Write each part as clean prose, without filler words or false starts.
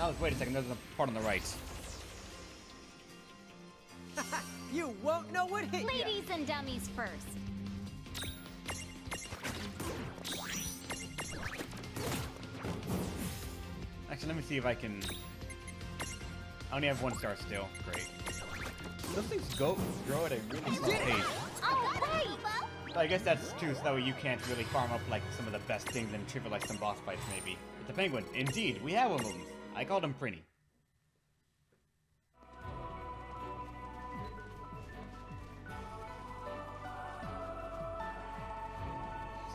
Now, wait a second, there's a part on the right. You won't know what hit ya. Ladies and dummies first. Actually, let me see if I can... I only have 1 star still. Great. Those things grow at a really slow pace. Oh, right! So I guess that's true, so that way you can't really farm up like some of the best things and trivialize some boss fights, maybe. It's a penguin. Indeed, we have one of them. I called him Prinny.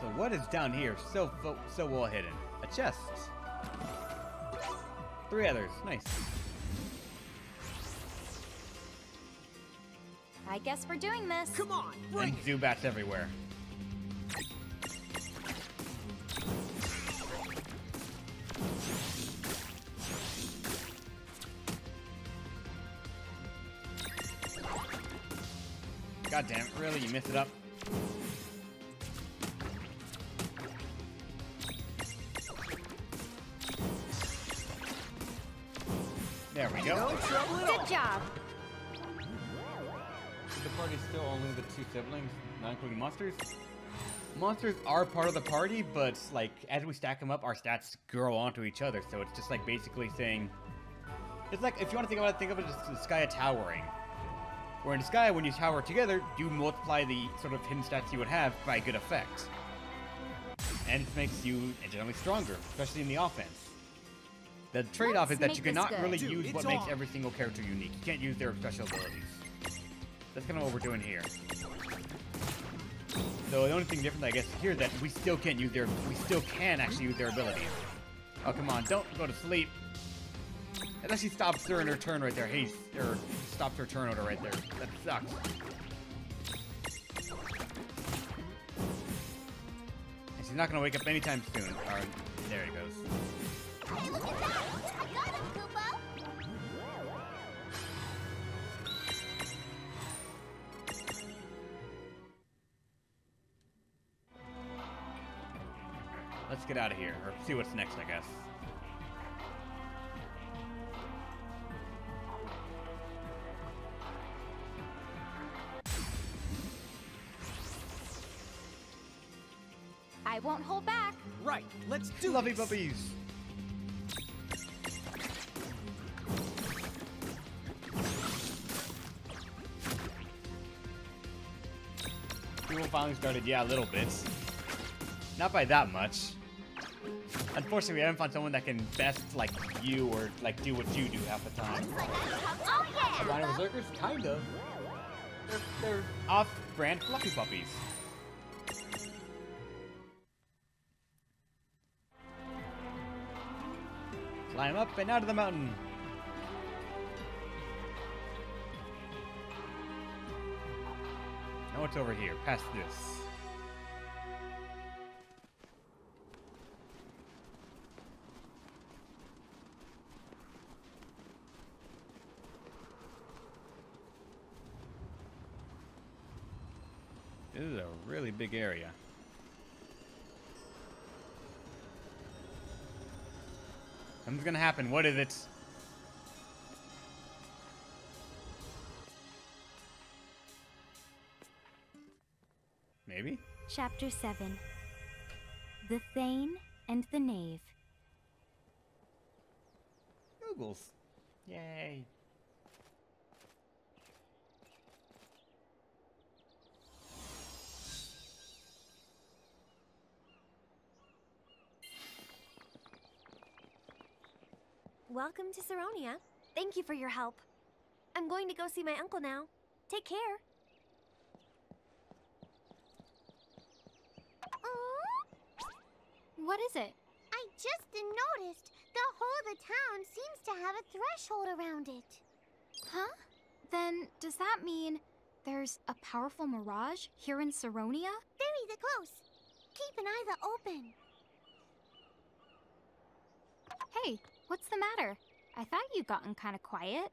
So what is down here so well hidden? A chest. 3 others. Nice. I guess we're doing this. Come on, bring And it. Zubats everywhere. God damn it, really? You messed it up? There we go. No trouble at all. Good job. Is the party still only the 2 siblings, not including monsters? Monsters are part of the party, but like as we stack them up, our stats grow onto each other. So it's just like basically saying, it's like if you want to think about it, think of it as Disgaea towering. Where in Disgaea, when you tower together, you multiply the sort of hidden stats you would have by good effect, and it makes you generally stronger, especially in the offense. The trade-off is that Let's you make cannot this really good. Dude, use what it's makes on. every single character unique. You can't use their special abilities. That's kind of what we're doing here. So the only thing different, I guess, here is that we still can't use their. We still can actually use their abilities. Oh come on! Don't go to sleep. It actually stops her in her turn right there. Hey, or stops her turn order right there. That sucks. And she's not gonna wake up anytime soon. All right, there he goes. Hey, look at that! I got him, Koopa! Let's get out of here, or see what's next, I guess. I won't hold back. Right, let's do Lovely this. puppies. People finally started, yeah, a little bit. Not by that much. Unfortunately, we haven't found someone that can best like you or like do what you do half the time. Oh, yeah! Rhino Berserkers, kind of. They're off-brand fluffy puppies. Climb up and out of the mountain. Now what's over here? Past this. This is a really big area. Something's gonna happen. What is it? Maybe? Chapter 7. The Thane and the Knave. Googles. Yay. Welcome to Saronia. Thank you for your help. I'm going to go see my uncle now. Take care. What is it? I just noticed the whole of the town seems to have a threshold around it. Huh? Then does that mean there's a powerful mirage here in Saronia? Very close. Keep an eye open. Hey, what's the matter? I thought you'd gotten kind of quiet.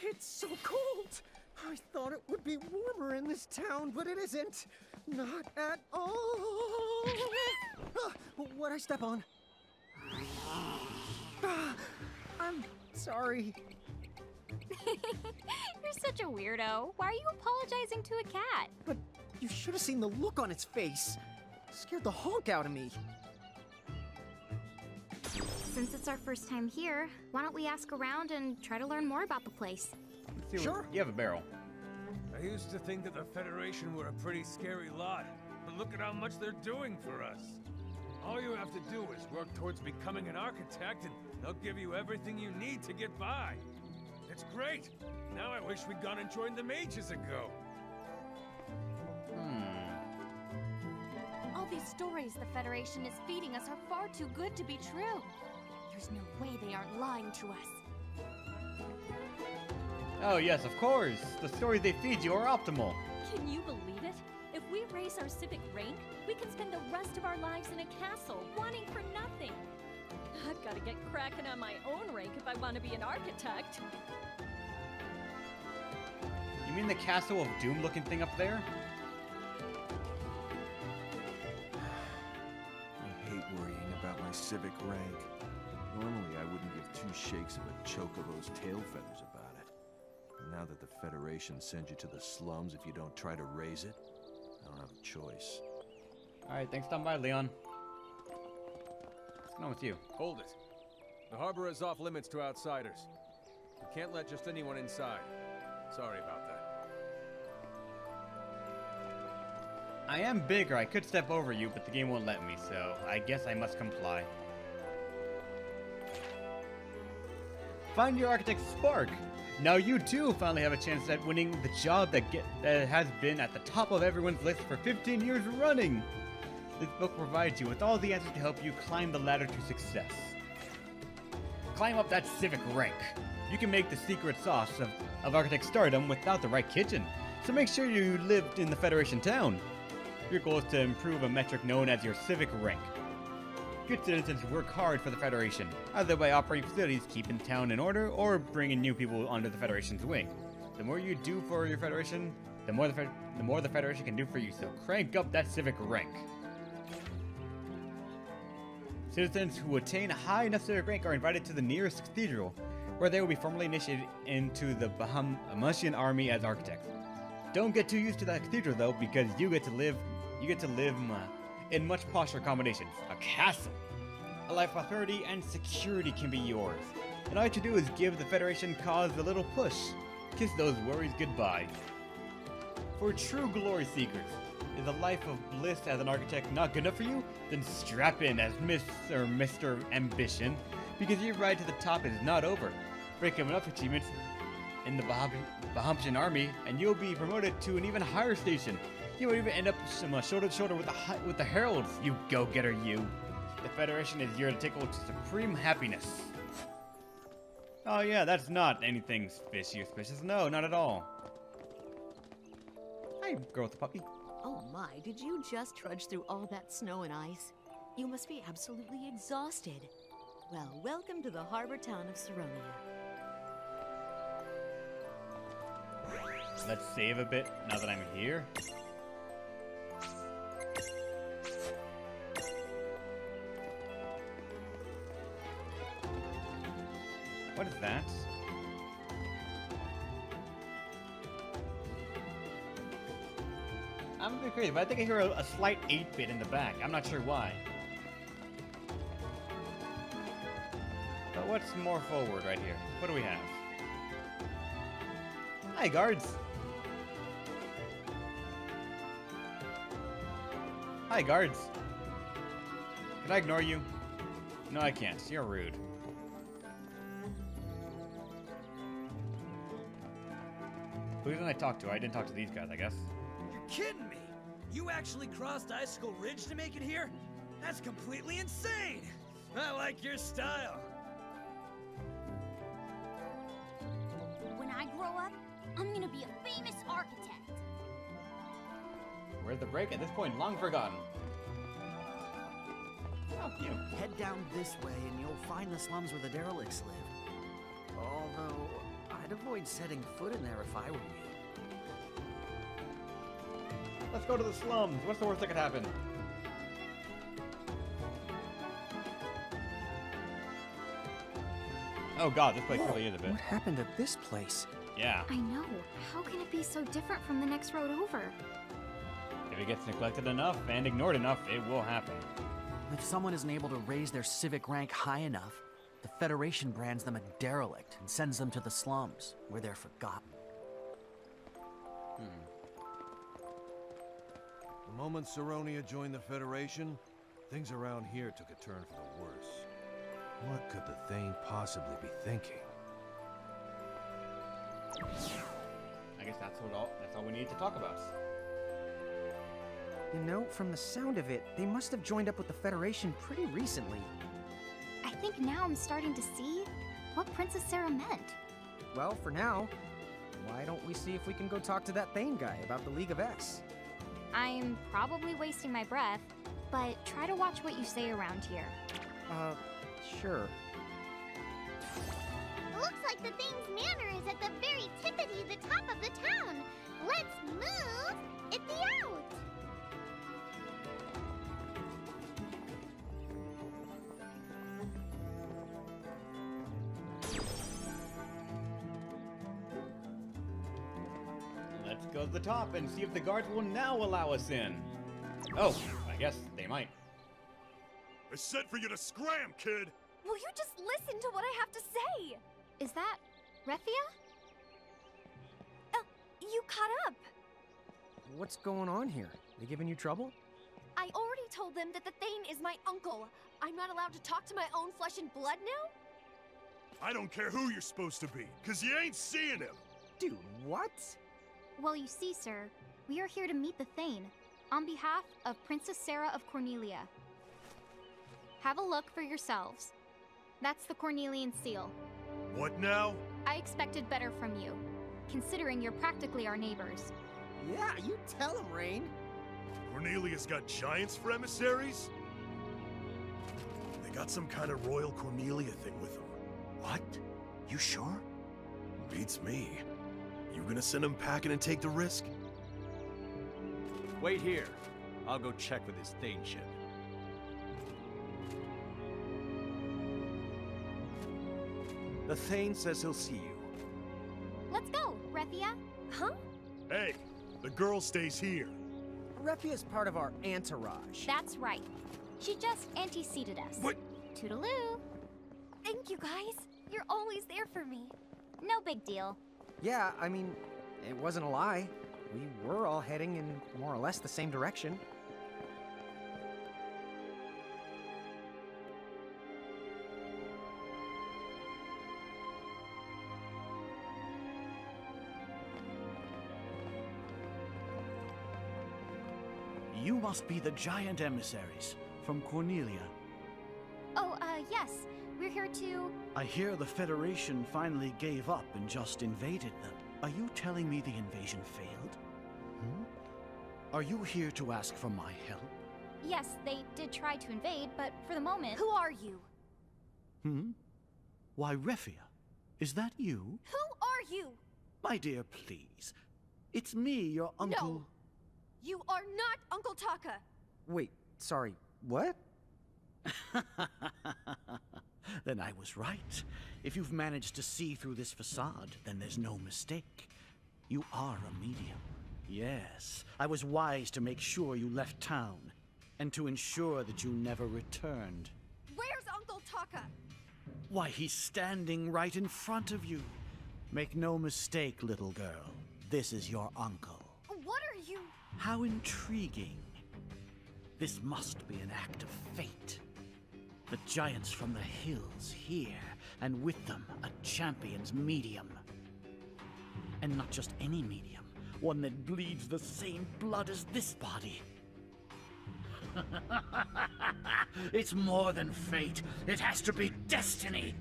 It's so cold. I thought it would be warmer in this town, but it isn't. Not at all. What'd I step on? Sorry. You're such a weirdo. Why are you apologizing to a cat? But you should have seen the look on its face. Scared the honk out of me. Since it's our first time here, why don't we ask around and try to learn more about the place? Let's see Sure. You have a barrel. I used to think that the Federation were a pretty scary lot, but look at how much they're doing for us. All you have to do is work towards becoming an architect, and they'll give you everything you need to get by. It's great. Now I wish we'd gone and joined them ages ago. All these stories the Federation is feeding us are far too good to be true. There's no way they aren't lying to us. Oh yes, of course. The stories they feed you are optimal. Can you believe it? If we raise our civic rank, we can spend the rest of our lives in a castle, wanting for nothing. I've got to get cracking on my own rank if I want to be an architect. You mean the Castle of Doom looking thing up there? I hate worrying about my civic rank. Normally, I wouldn't give two shakes of a chocobo's tail feathers about it. But now that the Federation sends you to the slums if you don't try to raise it, I don't have a choice. Alright, thanks for stopping by, Leon. What's going on with you? Hold it. The harbor is off limits to outsiders. We can't let just anyone inside. Sorry about that. I am bigger. I could step over you, but the game won't let me, so I guess I must comply. Find your architect's spark. Now you too finally have a chance at winning the job that has been at the top of everyone's list for 15 years running. This book provides you with all the answers to help you climb the ladder to success. Climb up that civic rank. You can make the secret sauce of architect stardom without the right kitchen, so make sure you lived in the Federation town. Your goal is to improve a metric known as your civic rank. Good citizens work hard for the Federation, either by operating facilities, keeping town in order, or bringing new people under the Federation's wing. The more you do for your Federation, the more the Federation can do for you, so crank up that civic rank. Citizens who attain a high enough civic rank are invited to the nearest cathedral, where they will be formally initiated into the Bahamutian army as architects. Don't get too used to that cathedral though, because you get to live in much posher accommodations. A castle. A life of prosperity and security can be yours. And all you have to do is give the Federation cause a little push. Kiss those worries goodbye. For true glory seekers, is a life of bliss as an architect not good enough for you? Then strap in as Miss or Mr. Ambition, because your ride to the top is not over. Break up enough achievements in the Bahamutian army, and you'll be promoted to an even higher station. You will even end up shoulder to shoulder with the heralds, you go-getter you. The Federation is here to take hold to supreme happiness. Oh yeah, that's not anything fishy or suspicious. No, not at all. Hi, girl with the puppy. Oh my, did you just trudge through all that snow and ice? You must be absolutely exhausted. Well, welcome to the harbor town of Saronia. Let's save a bit now that I'm here. What is that? I'm a bit crazy, but I think I hear a slight 8-bit in the back. I'm not sure why. But what's more forward right here? What do we have? Hi, guards! Hi, guards! Can I ignore you? No, I can't. You're rude. Who didn't I talk to? I didn't talk to these guys, I guess. You're kidding me! You actually crossed Icicle Ridge to make it here? That's completely insane! I like your style. When I grow up, I'm gonna be a famous architect. Where's the break? At this point, long forgotten. Oh, you. Head down this way and you'll find the slums where the derelicts live. Although, I'd avoid setting foot in there if I were you. Let's go to the slums. What's the worst that could happen? Oh god, this place Whoa, really is a bit. what happened to this place? Yeah. I know. How can it be so different from the next road over? If it gets neglected enough and ignored enough, it will happen. If someone isn't able to raise their civic rank high enough, the Federation brands them a derelict and sends them to the slums, where they're forgotten. The moment Saronia joined the Federation, things around here took a turn for the worse. What could the Thane possibly be thinking? I guess that's all we need to talk about. You know, from the sound of it, they must have joined up with the Federation pretty recently. I think now I'm starting to see what Princess Sarah meant. Well, for now, why don't we see if we can go talk to that Thane guy about the League of S? I'm probably wasting my breath, but try to watch what you say around here. Sure. Looks like the Thane's manor is at the very tippity the top of the town. Let's move it out. Let's go to the top and see if the guards will now allow us in. Oh, I guess they might. I said for you to scram, kid! Will you just listen to what I have to say? Is that Refia? You caught up. What's going on here? They giving you trouble? I already told them that the Thane is my uncle. I'm not allowed to talk to my own flesh and blood now? I don't care who you're supposed to be, cause you ain't seeing him! Dude, what? Well, you see, sir, we are here to meet the Thane on behalf of Princess Sarah of Cornelia. Have a look for yourselves. That's the Cornelian seal. What now? I expected better from you, considering you're practically our neighbors. Yeah, you tell him, Rain. Cornelia's got giants for emissaries? They got some kind of royal Cornelia thing with them. What? You sure? Beats me. You gonna send them packing and take the risk? Wait here. I'll go check with this Thane ship. The Thane says he'll see you. Let's go, Refia. Huh? Hey, the girl stays here. Refia's part of our entourage. That's right. She just anteceded us. What? Toodaloo. Thank you, guys. You're always there for me. No big deal. Yeah, I mean, it wasn't a lie. We were all heading in more or less the same direction. You must be the giant emissaries from Cornelia. Oh, yes. We're here to... I hear the Federation finally gave up and just invaded them. Are you telling me the invasion failed? Are you here to ask for my help? Yes, they did try to invade, but for the moment... Who are you? Why, Refia, is that you? Who are you? My dear, please. It's me, your uncle... No. You are not Uncle Taka. Wait, sorry, what? Then I was right. If you've managed to see through this facade, then there's no mistake. You are a medium. Yes, I was wise to make sure you left town, and to ensure that you never returned. Where's Uncle Taka? Why, he's standing right in front of you. Make no mistake, little girl. This is your uncle. What are you... How intriguing. This must be an act of fate. The giants from the hills here, and with them, a champion's medium. And not just any medium, one that bleeds the same blood as this body. It's more than fate. It has to be destiny.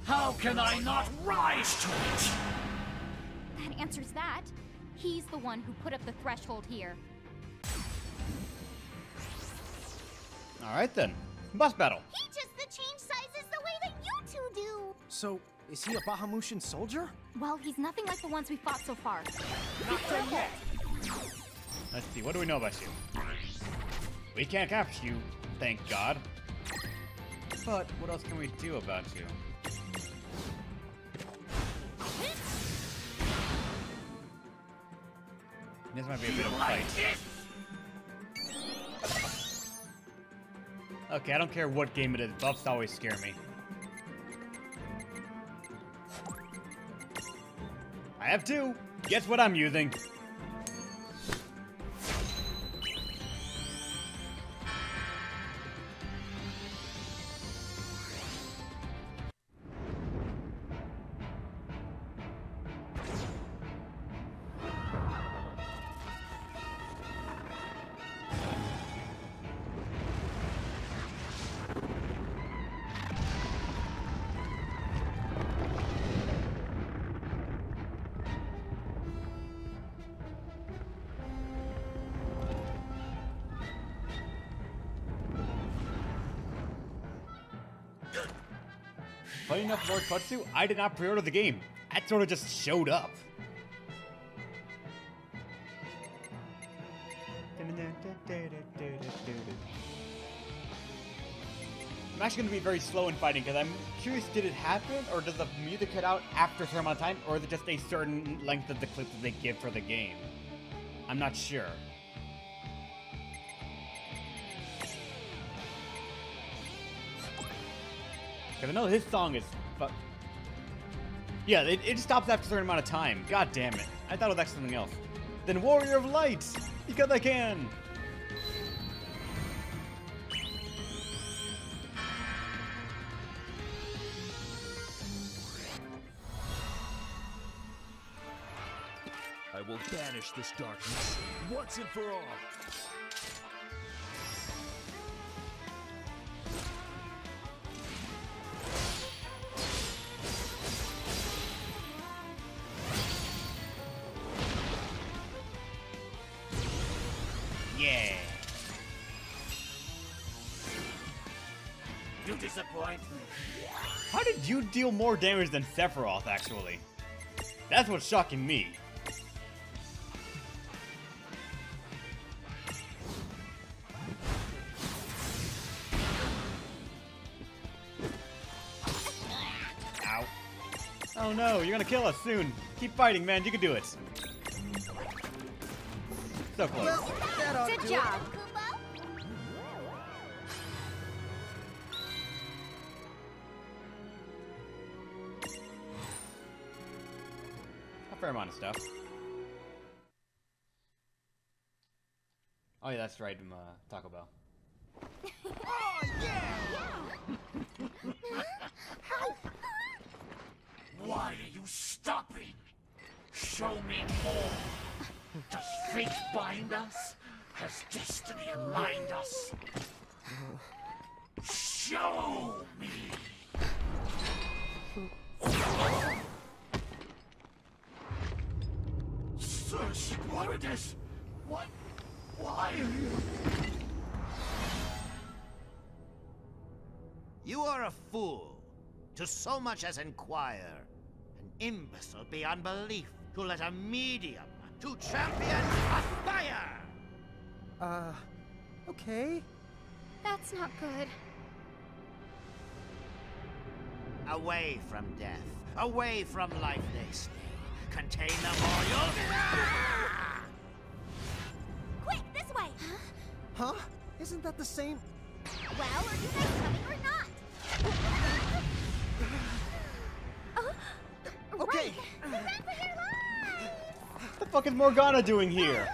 How can I not rise to it? That answers that. He's the one who put up the threshold here. All right then. Boss battle. He just the change sizes the way that you two do. So, is he a Bahamutian soldier? Well, he's nothing like the ones we fought so far. Not done yet. Let's see, what do we know about you? We can't capture you, thank God. But what else can we do about you? This might be a bit of a fight. Okay, I don't care what game it is. Buffs always scare me. I have two. Guess what I'm using? Funny enough, Lord Kutsu, I did not pre-order the game. That sort of just showed up. I'm actually going to be very slow in fighting because I'm curious, did it happen or does the music cut out after a certain amount of time, or is it just a certain length of the clip that they give for the game? I'm not sure. Because I know his song is... Yeah, it stops after a certain amount of time. God damn it. I thought it was actually something else. Then Warrior of Light! Because I can! I will banish this darkness once and for all. Yeah. You disappoint me. How did you deal more damage than Sephiroth, actually? That's what's shocking me. Ow. Oh no, you're gonna kill us soon. Keep fighting, man. You can do it. So close. Good job. A fair amount of stuff. Oh yeah, that's right, Taco Bell. Oh, yeah! Why are you stopping? Show me more. Does fate bind us? Has destiny aligned us? Show me! Sir Squaritus! What? Why are you? You are a fool to so much as inquire. An imbecile beyond belief to let a medium to champion a fire! Okay. That's not good. Away from death, away from life they stay. Contain them or you'll... Quick, this way! Huh? Isn't that the same? Well, are you guys coming or not? Okay. Run for your lives! What the fuck is Morgana doing here?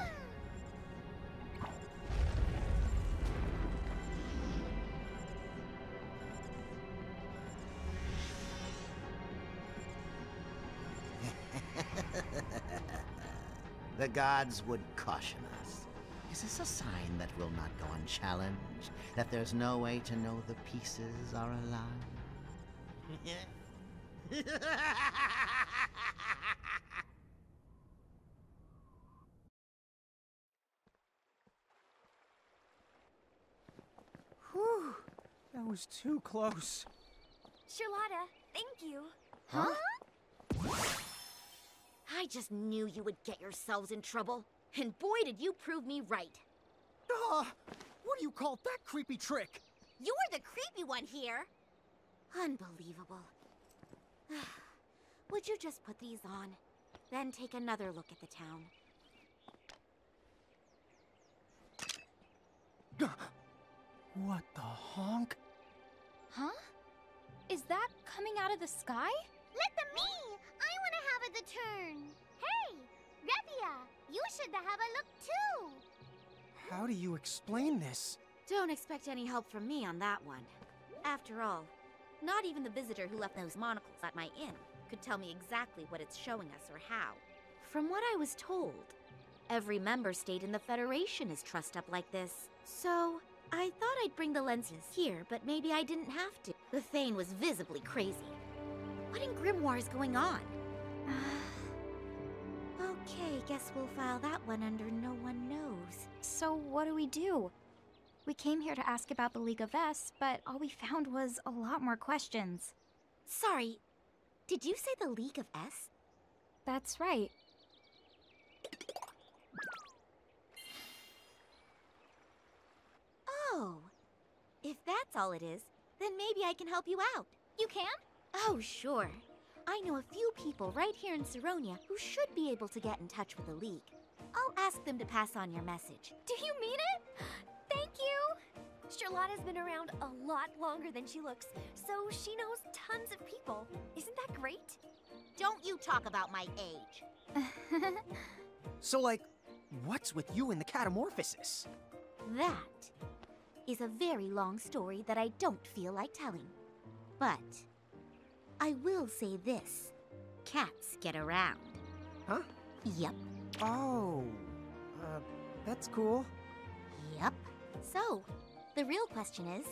The gods would caution us. Is this a sign that will not go unchallenged? That there's no way to know the pieces are alive? Whew. That was too close. Charlotta, thank you. Huh? I just knew you would get yourselves in trouble. And boy, did you prove me right. What do you call that creepy trick? You were the creepy one here. Unbelievable. Would you just put these on, then take another look at the town? What the honk? Huh? Is that coming out of the sky? Let them be! I want to have the turn! Hey! Revia! You should have a look too! How do you explain this? Don't expect any help from me on that one. After all, not even the visitor who left those monocles at my inn could tell me exactly what it's showing us or how. From what I was told, every member state in the Federation is trussed up like this. So, I thought I'd bring the lenses here, but maybe I didn't have to. The Thane was visibly crazy. What in Grimoire is going on? Okay, guess we'll file that one under no one knows. So what do we do? We came here to ask about the League of S, but all we found was a lot more questions. Sorry, did you say the League of S? That's right. Oh, if that's all it is, then maybe I can help you out. You can? Oh, sure. I know a few people right here in Saronia who should be able to get in touch with the League. I'll ask them to pass on your message. Do you mean it? Thank you! Charlotta's been around a lot longer than she looks, so she knows tons of people. Isn't that great? Don't you talk about my age. So, like, what's with you and the catamorphosis? That is a very long story that I don't feel like telling. But I will say this. Cats get around. Huh? Yep. Oh, that's cool. Yep. So, the real question is,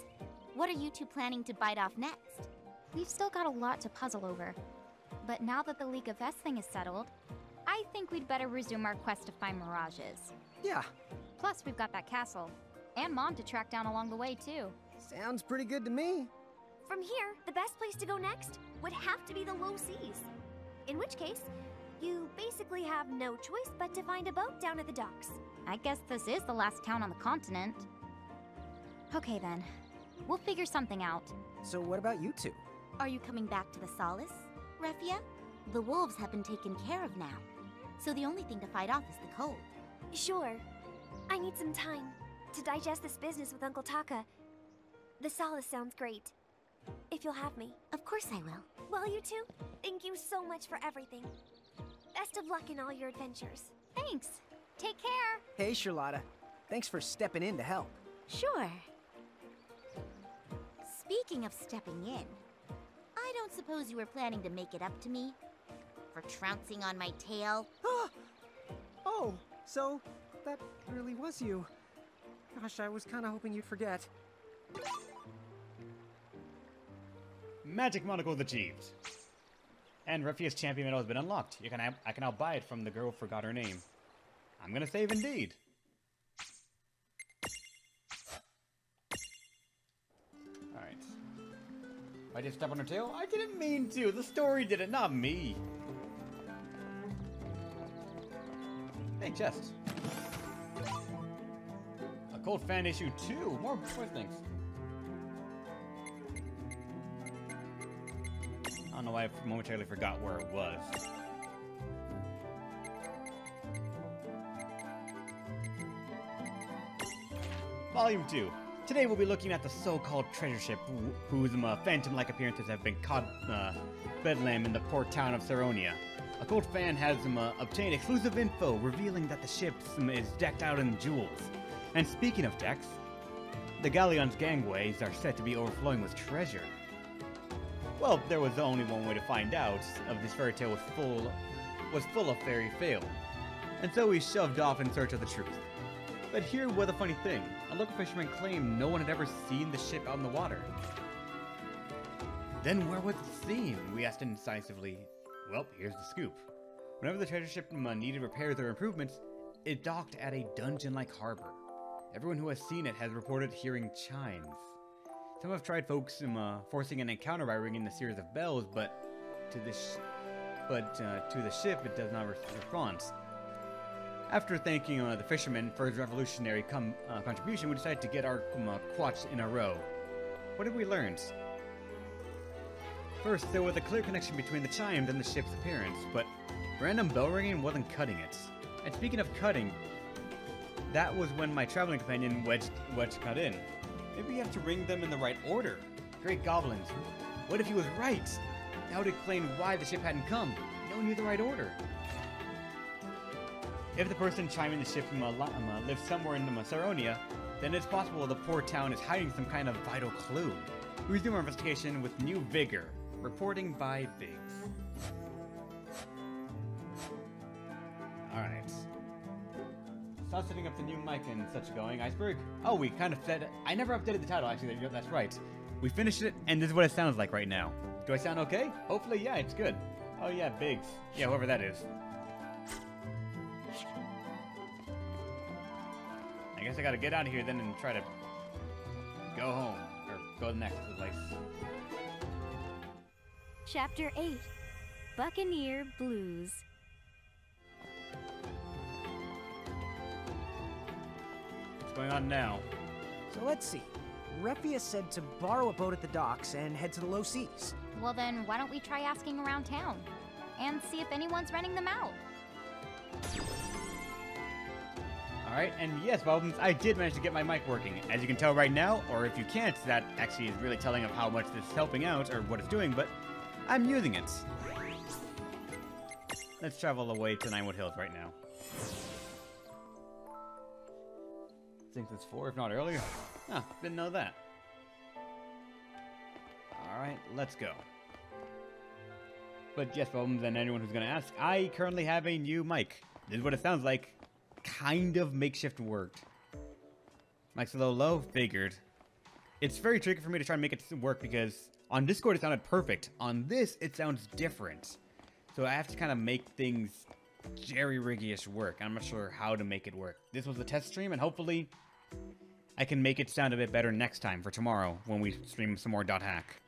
what are you two planning to bite off next? We've still got a lot to puzzle over. But now that the League of S thing is settled, I think we'd better resume our quest to find mirages. Yeah. Plus, we've got that castle. And Mom to track down along the way, too. Sounds pretty good to me. From here, the best place to go next would have to be the low seas. In which case, you basically have no choice but to find a boat down at the docks. I guess this is the last town on the continent. Okay then, we'll figure something out. So what about you two? Are you coming back to the Solace, Refia? The wolves have been taken care of now, so the only thing to fight off is the cold. Sure. I need some time to digest this business with Uncle Taka. The Solace sounds great. If you'll have me. Of course I will. Well, you two, thank you so much for everything. Best of luck in all your adventures. Thanks. Take care. Hey, Charlotta. Thanks for stepping in to help. Sure. Speaking of stepping in, I don't suppose you were planning to make it up to me? For trouncing on my tail? Oh, so that really was you. Gosh, I was kind of hoping you'd forget. Magic Monocles achieved. And Refia's champion medal has been unlocked. I can now buy it from the girl who forgot her name. I'm gonna save indeed. Alright. I just step on her tail? I didn't mean to. The story did it, not me. Hey, chest. A Cold Fan issue 2. More things. I don't know why I momentarily forgot where it was. Volume 2. Today we'll be looking at the so-called treasure ship, whose phantom-like appearances have been caught bedlam in the port town of Saronia. A Cold Fan has obtained exclusive info revealing that the ship is decked out in jewels. And speaking of decks, the galleon's gangways are said to be overflowing with treasure. Well, there was only one way to find out if this fairy tale was full of fairy fail. And so we shoved off in search of the truth. But here was the funny thing. A local fisherman claimed no one had ever seen the ship out in the water. Then where was it seen? We asked indecisively. Well, here's the scoop. Whenever the treasure ship needed repairs or improvements, it docked at a dungeon-like harbor. Everyone who has seen it has reported hearing chimes. Some have tried forcing an encounter by ringing a series of bells, but to the ship it does not respond. After thanking the fisherman for his revolutionary contribution, we decided to get our quatch in a row. What did we learn? First, there was a clear connection between the chimes and the ship's appearance, but random bell ringing wasn't cutting it. And speaking of cutting, that was when my traveling companion Wedge cut in. Maybe you have to ring them in the right order. Great goblins. What if he was right? That would explain why the ship hadn't come. No one knew the right order. If the person chiming the ship from lives somewhere in Macedonia, then it's possible the poor town is hiding some kind of vital clue. We resume our investigation with new vigor. Reporting by Biggs. Alright. Start setting up the new mic and such going. Iceberg? Oh, we kind of said... I never updated the title, actually. That's right. We finished it, and this is what it sounds like right now. Do I sound okay? Hopefully, yeah, it's good. Oh, yeah, Biggs. Yeah, whoever that is. I guess I gotta get out of here then and try to go home. Or go to the next place. Chapter 8 Buccaneer Blues. What's going on now? So let's see. Refia said to borrow a boat at the docks and head to the low seas. Well then, why don't we try asking around town? And see if anyone's renting them out. Alright, and yes, Bobbins, I did manage to get my mic working. As you can tell right now, or if you can't, that actually is really telling of how much this is helping out, or what it's doing, but I'm using it. Let's travel away to Ninewood Hills right now. I think it's 4, if not earlier. Huh, didn't know that. Alright, let's go. But yes, Bobbins, and anyone who's going to ask, I currently have a new mic. This is what it sounds like. Kind of makeshift worked. Mic's a little low, figured. It's very tricky for me to try and make it work because on Discord it sounded perfect. On this, it sounds different. So I have to kind of make things jerry-riggy-ish work. I'm not sure how to make it work. This was a test stream, and hopefully I can make it sound a bit better next time for tomorrow when we stream some more .hack.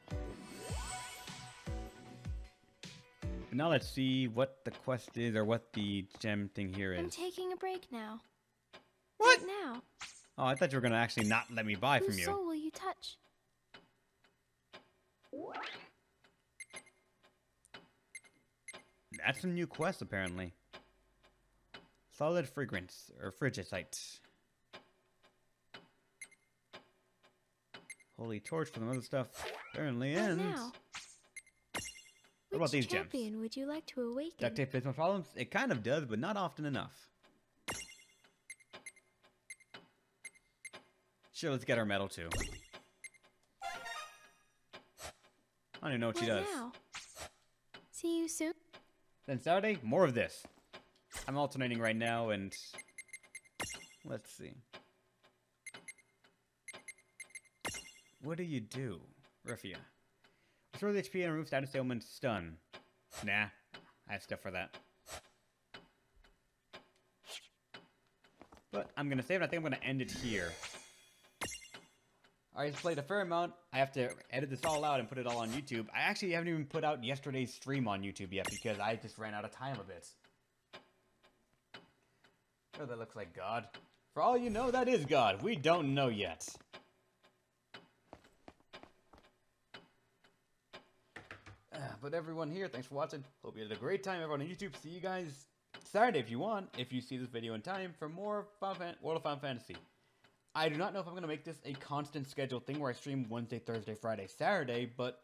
But now let's see what the quest is, or what the gem thing here is. I'm taking a break now. What? Right now. Oh, I thought you were going to actually not let me buy from you. Whose soul will you touch? That's some new quests, apparently. Solid fragrance, or Frigicite. Holy torch for the other stuff, apparently, and... Now. What about these gems? Which champion would you like to awaken? Duct tape fixes my problems? It kind of does, but not often enough. Sure, let's get our medal, too. I don't even know what she does. Now? See you soon. Then Saturday, more of this. I'm alternating right now, and... Let's see. What do you do, Refia? Restore the HP and remove status ailment stun. Nah, I have stuff for that. But I'm gonna save it. I think I'm gonna end it here. Alright, I've played a fair amount. I have to edit this all out and put it all on YouTube. I actually haven't even put out yesterday's stream on YouTube yet because I just ran out of time a bit. Oh, that looks like God. For all you know, that is God. We don't know yet. But everyone here, thanks for watching. Hope you had a great time. Everyone on YouTube, see you guys Saturday if you want, if you see this video in time for more World of Final Fantasy. I do not know if I'm going to make this a constant scheduled thing where I stream Wednesday, Thursday, Friday, Saturday, but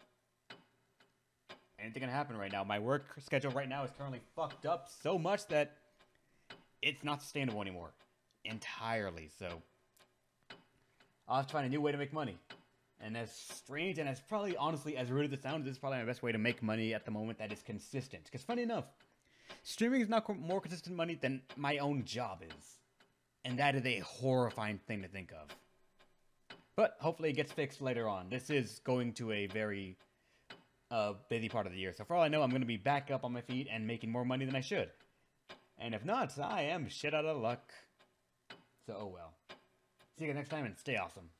anything can happen right now. My work schedule right now is currently fucked up so much that it's not sustainable anymore. Entirely, so I'll have to find a new way to make money. And as strange and as probably, honestly, as rude as it sounds, this is probably my best way to make money at the moment that is consistent. Because funny enough, streaming is not more consistent money than my own job is. And that is a horrifying thing to think of. But hopefully it gets fixed later on. This is going to a very busy part of the year. So for all I know, I'm going to be back up on my feet and making more money than I should. And if not, I am shit out of luck. So oh well. See you guys next time and stay awesome.